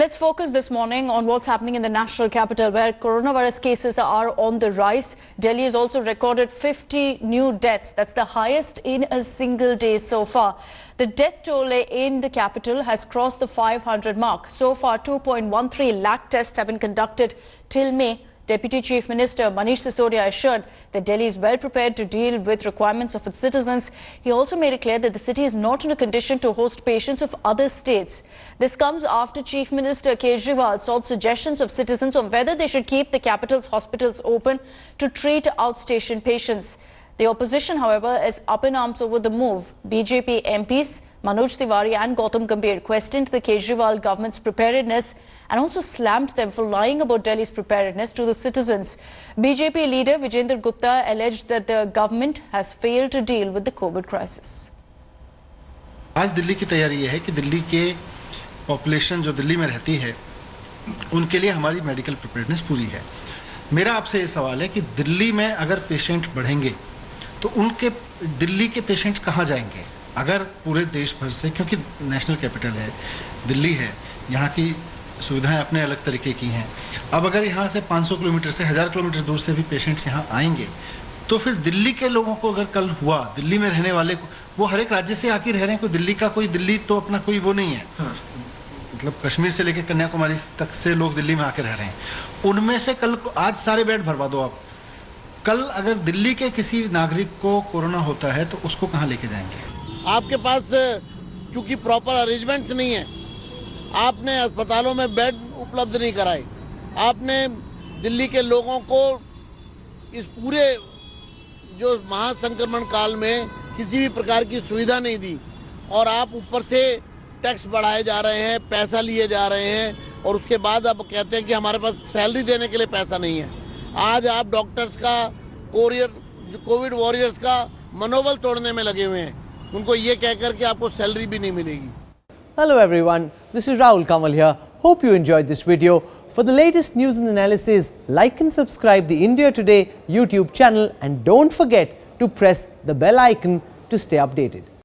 Let's focus this morning on what's happening in the national capital, where coronavirus cases are on the rise. Delhi has also recorded 50 new deaths. That's the highest in a single day so far. The death toll in the capital has crossed the 500 mark. So far, 2.13 lakh tests have been conducted till May. Deputy Chief Minister Manish Sisodia assured that Delhi is well prepared to deal with requirements of its citizens. He also made it clear that the city is not in a condition to host patients of other states. This comes after Chief Minister Kejriwal sought suggestions of citizens on whether they should keep the capital's hospitals open to treat outstation patients. The opposition, however, is up in arms over the move. BJP MPs Manoj Tiwari and Gautam Gambhir questioned the Kejriwal government's preparedness and also slammed them for lying about Delhi's preparedness to the citizens. BJP leader Vijender Gupta alleged that the government has failed to deal with the COVID crisis. आज दिल्ली की तैयारी ये है कि दिल्ली के population जो दिल्ली में रहती है उनके लिए हमारी मेडिकल प्रिपेयर्डनेस पूरी है। मेरा आपसे ये सवाल है कि दिल्ली में अगर पेशेंट बढ़ेंगे तो उनके दिल्ली के पेशेंट कहाँ जाएंगे? अगर पूरे देश भर से, क्योंकि नेशनल कैपिटल है, दिल्ली है, यहाँ की सुविधाएं अपने अलग तरीके की हैं। अब अगर यहाँ से 500 किलोमीटर से 1000 किलोमीटर दूर से भी पेशेंट्स यहाँ आएंगे तो फिर दिल्ली के लोगों को अगर कल हुआ, दिल्ली में रहने वाले को, वो हर एक राज्य से आके रह रहे हैं, कोई दिल्ली का कोई दिल्ली तो अपना कोई वो नहीं है। मतलब कश्मीर से लेकर कन्याकुमारी तक से लोग दिल्ली में आके रह रहे हैं। उनमें से कल आज सारे बेड भरवा दो आप, कल अगर दिल्ली के किसी नागरिक को कोरोना होता है तो उसको कहाँ लेके जाएंगे? आपके पास क्योंकि प्रॉपर अरेंजमेंट्स नहीं है, आपने अस्पतालों में बेड उपलब्ध नहीं कराए, आपने दिल्ली के लोगों को इस पूरे जो महासंक्रमण काल में किसी भी प्रकार की सुविधा नहीं दी और आप ऊपर से टैक्स बढ़ाए जा रहे हैं, पैसा लिए जा रहे हैं और उसके बाद आप कहते हैं कि हमारे पास सैलरी देने के लिए पैसा नहीं है। आज आप डॉक्टर्स का कोविड वॉरियर्स का मनोबल तोड़ने में लगे हुए हैं, उनको ये कहकर कि आपको सैलरी भी नहीं मिलेगी। Hello everyone, this is Rahul Kamal here. Hope you enjoyed this video. For the latest news and analysis, like and subscribe the India Today YouTube channel and don't forget to press the bell icon to stay updated.